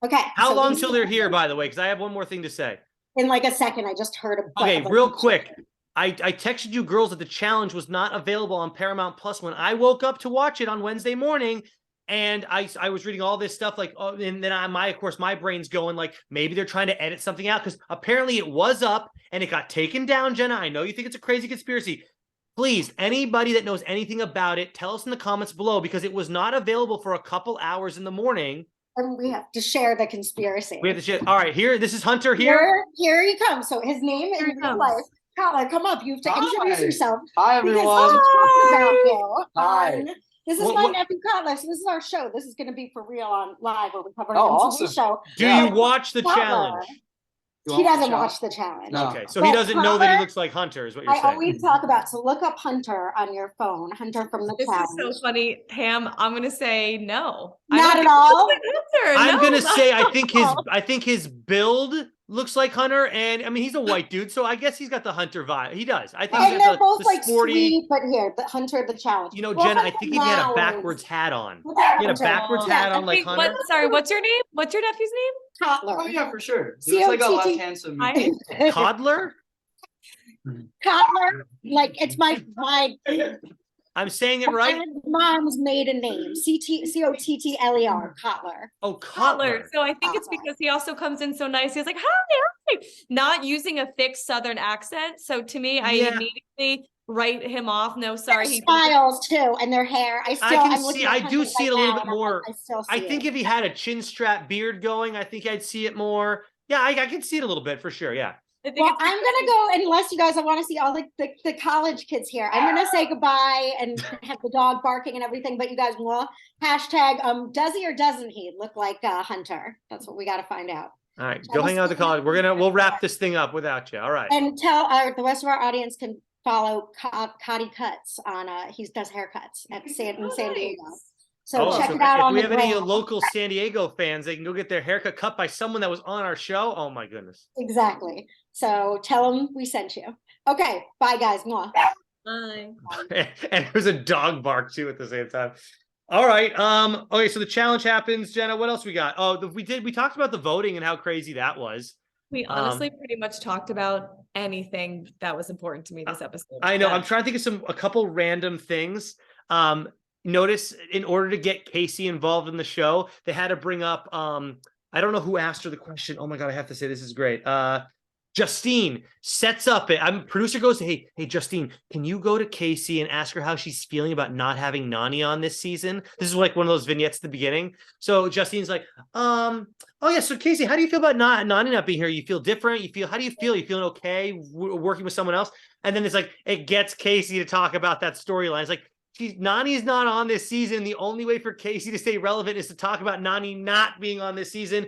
Okay. How long till they're here, by the way? Because I have one more thing to say. In like a second, I just heard a Okay, real quick. I texted you girls that the challenge was not available on Paramount Plus when I woke up to watch it on Wednesday morning. And I was reading all this stuff like, oh, and then of course, my brain's going like, maybe they're trying to edit something out because apparently it was up and it got taken down, Jenna. I know you think it's a crazy conspiracy. Please, anybody that knows anything about it, tell us in the comments below because it was not available for a couple hours in the morning. And we have to share the conspiracy. We have to share. All right, this is Hunter here. Here he comes. So his name in real life. Colin, come up. You have to introduce yourself. Hi, everyone. Hi. This is my nephew Cutler. So this is our show. This is going to be for real on live where we cover an awesome. MTV show. Do you watch the challenge? He doesn't watch the challenge. No. Okay, so he doesn't know that he looks like Hunter, is what you're saying. I always talk about, so look up Hunter on your phone, Hunter from the challenge. This is so funny, Pam. I'm gonna say no. Not at all. I'm gonna say I think his build looks like Hunter, and I mean he's a white dude, so I guess he's got the Hunter vibe. He does. I think and they're both like sporty, sweet, but here, the Hunter, the challenge. You know, Jenna, I think he had a backwards hat on. He had a backwards hat on like Hunter. Sorry, what's your name? What's your nephew's name? Cotler. Oh yeah, for sure. He looks like a left handsome. Toddler? Cotler, like it's my I'm saying it right. Mom's maiden name, Cottler. Cotler. Oh, Cotler. So I think it's because he also comes in so nice. He's like, hi, not using a thick Southern accent. So to me, I immediately write him off. No, sorry. Their styles too, and their hair. I do see it a little bit more. I think it. if he had a chin strap beard going, I think I'd see it more. Yeah, I can see it a little bit for sure. Yeah. Well, I'm gonna go unless you guys want to see all the college kids here. I'm gonna say goodbye and have the dog barking and everything. But you guys will hashtag does he or doesn't he look like Hunter? That's what we got to find out. All right, go hang out with the college. We'll wrap this thing up without you. All right. And tell the rest of our audience can follow Cotty Cuts on he does haircuts at San Diego. So check it out. If we have any local San Diego fans, they can go get their haircut cut by someone that was on our show. Oh my goodness. Exactly. So tell them we sent you. Okay. Bye guys. Mwah. Bye. And there's a dog bark too at the same time. All right. Okay. So the challenge happens. Jenna, what else we got? Oh, we talked about the voting and how crazy that was. We honestly pretty much talked about anything that was important to me this episode. I know. I'm trying to think of a couple random things. Notice in order to get Casey involved in the show, they had to bring up, I don't know who asked her the question. Oh my God, I have to say, this is great. Justine sets up producer goes, hey, Justine, can you go to Casey and ask her how she's feeling about not having Nani on this season? This is like one of those vignettes at the beginning. So Justine's like, oh yeah, so Casey, how do you feel about Nani not being here? You feel different? How do you feel? You feeling okay working with someone else? And then it's like, it gets Casey to talk about that storyline. It's like, Nani's not on this season. The only way for Casey to stay relevant is to talk about Nani not being on this season.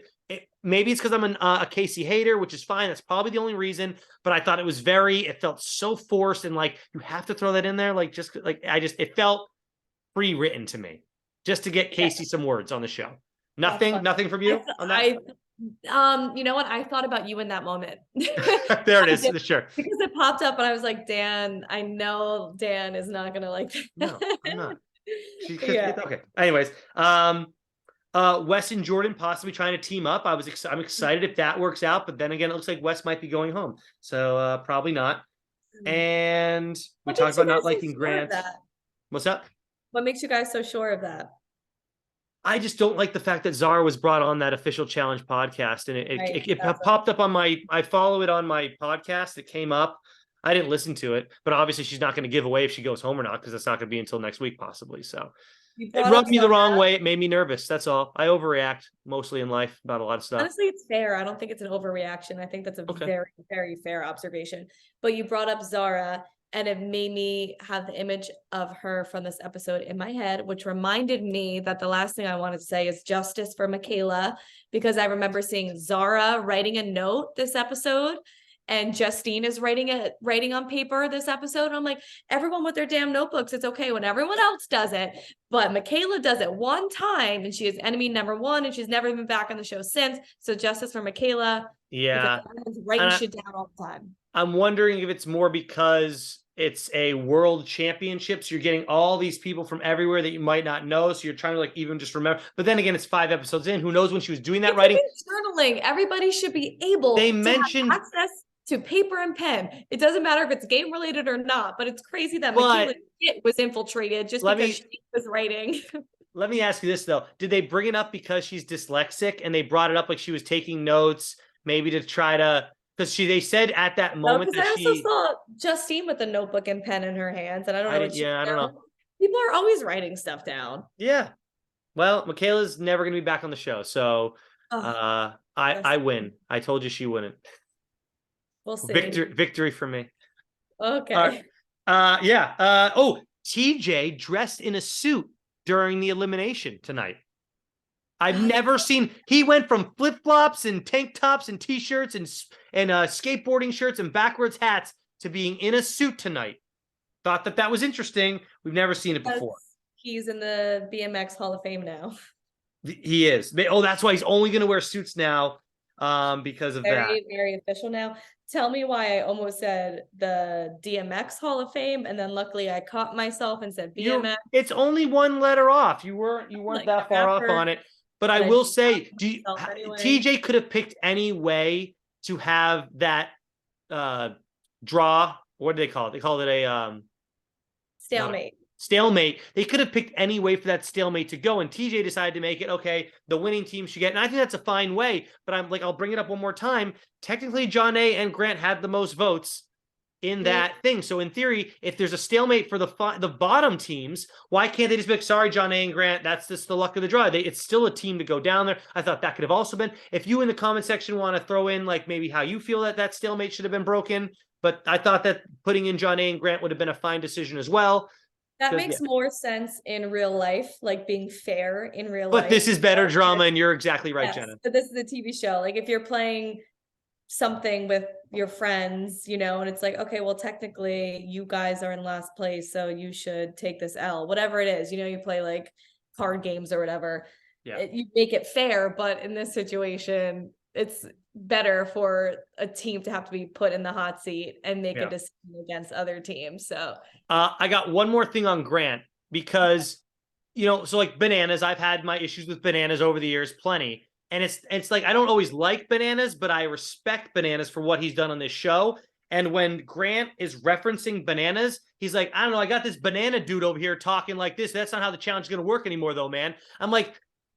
Maybe it's because I'm a Casey hater, which is fine. That's probably the only reason. But I thought it felt so forced and like you have to throw that in there. Like it felt pre-written to me just to get Casey some words on the show. Nothing from you on that. You know what? I thought about you in that moment. There it is. Sure. Because it popped up and I was like, Dan, I know Dan is not going to like that. No, I'm not. Okay. Anyways, Wes and Jordan possibly trying to team up. I'm excited if that works out, but then again, it looks like Wes might be going home. So probably not. And we talked about not liking Grant. What's up? What makes you guys so sure of that? I just don't like the fact that Zara was brought on that official challenge podcast, and it popped up on I follow it on my podcast. It came up. I didn't listen to it, but obviously she's not going to give away if she goes home or not, because it's not going to be until next week possibly. So You it brought up rubbed me the wrong Zara. way. It made me nervous. That's all. I overreact mostly in life about a lot of stuff. Honestly, it's fair. I don't think it's an overreaction. I think that's a Okay. very, very fair observation. But you brought up Zara, and it made me have the image of her from this episode in my head, which reminded me that the last thing I wanted to say is justice for Michaela, because I remember seeing Zara writing a note this episode, and Justine is writing on paper this episode. And I'm like, everyone with their damn notebooks, it's okay when everyone else does it. But Michaela does it one time, and she is enemy number one, and she's never been back on the show since. So justice for Michaela. Yeah. Because everyone's writing shit down all the time. I'm wondering if it's more because it's a world championship. So you're getting all these people from everywhere that you might not know. So you're trying to like even just remember. But then again, it's 5 episodes in. Who knows when she was doing that writing? Journaling. Everybody should be able They to mentioned have access to paper and pen. It doesn't matter if it's game related or not, but it's crazy that But Michaela was infiltrated just because she was writing. Let me ask you this though. Did they bring it up because she's dyslexic and they brought it up like she was taking notes, maybe to try to, because they said at that moment that I she also saw Justine with a notebook and pen in her hands, and I don't know what she I don't know. People are always writing stuff down. Yeah. Well, Michaela's never gonna be back on the show. So I win. I told you she wouldn't. We'll see. Victory for me. Okay. Oh, TJ dressed in a suit during the elimination tonight. I've never seen. He went from flip-flops and tank tops and t-shirts and skateboarding shirts and backwards hats to being in a suit tonight. Thought that was interesting. We've never seen it before. He's in the BMX Hall of Fame now. He is. Oh, that's why he's only going to wear suits now, because of that. Very official now. Tell me why I almost said the DMX Hall of Fame, and then luckily I caught myself and said BMX. It's only one letter off. You weren't like that far off on it. But I will say, TJ could have picked any way to have that draw. What do they call it? They called it a stalemate. Stalemate. They could have picked any way for that stalemate to go, and TJ decided to make it, okay, the winning team should get, and I think that's a fine way, but I'm like, I'll bring it up one more time. Technically, John A. and Grant had the most votes in that thing. So in theory, if there's a stalemate for the bottom teams, why can't they just be like, sorry, John A. and Grant, that's just the luck of the draw. It's still a team to go down there. I thought that could have also been, if you in the comment section want to throw in like maybe how you feel that stalemate should have been broken, but I thought that putting in John A. and Grant would have been a fine decision as well. That makes more sense in real life, like being fair in real life. But this is better drama, and you're exactly right, Jenna. But this is a TV show. Like if you're playing something with your friends, and it's like, okay, well, technically you guys are in last place, so you should take this L, whatever it is. You play like card games or whatever. Yeah. You make it fair, but in this situation, it's better for a team to have to be put in the hot seat and make a decision against other teams. So I got one more thing on Grant, because so like Bananas, I've had my issues with Bananas over the years, plenty, and it's like I don't always like Bananas, but I respect Bananas for what he's done on this show. And when Grant is referencing Bananas, he's like, I don't know, I got this banana dude over here talking like this. That's not how the challenge is going to work anymore, though, man. I'm like,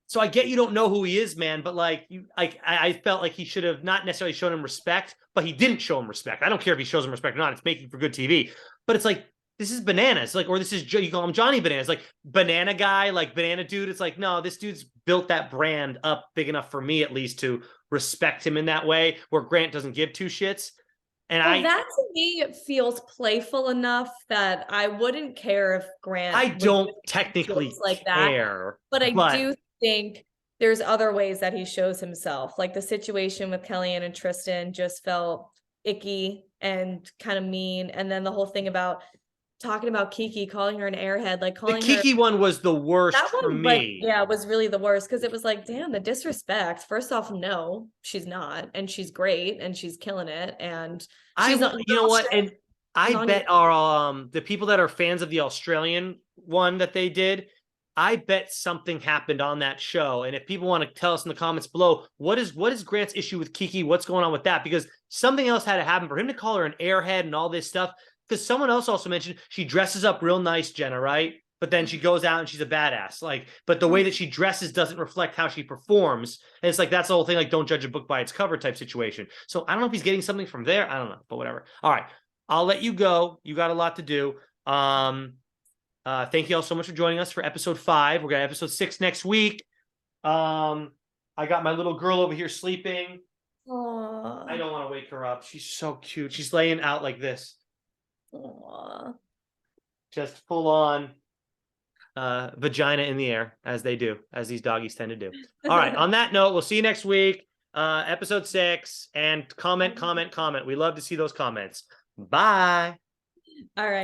so I get you don't know who he is, man, but like I felt like he should have not necessarily shown him respect, but he didn't show him respect. I don't care if he shows him respect or not. It's making for good TV. But it's like, this is Bananas, like, or this is, you call him Johnny Bananas, like banana guy, like banana dude. It's like, no, this dude's built that brand up big enough for me at least to respect him in that way, where Grant doesn't give two shits. And that to me feels playful enough that I wouldn't care if Grant. I don't technically like care, but I do think there's other ways that he shows himself. Like the situation with Kellyanne and Tristan just felt icky and kind of mean, and then the whole thing about talking about Kiki, calling her an airhead, like calling the Kiki one was the worst for me. It was really the worst, because it was like, damn, the disrespect. First off, no, she's not, and she's great, and she's killing it, and she's not. You know what? And I bet our the people that are fans of the Australian one that they did, I bet something happened on that show. And if people want to tell us in the comments below, what is Grant's issue with Kiki? What's going on with that? Because something else had to happen for him to call her an airhead and all this stuff. Because someone else also mentioned she dresses up real nice, Jenna, right? But then she goes out and she's a badass. Like, but the way that she dresses doesn't reflect how she performs. And it's like, that's the whole thing, like, don't judge a book by its cover type situation. So I don't know if he's getting something from there. I don't know, but whatever. All right. I'll let you go. You got a lot to do. Thank you all so much for joining us for episode 5. We're gonna have episode 6 next week. I got my little girl over here sleeping. Aww. I don't want to wake her up. She's so cute. She's laying out like this. Aww. Just full on vagina in the air, as they do, as these doggies tend to do. All right. On that note, we'll see you next week. Episode 6. And comment. We love to see those comments. Bye. All right.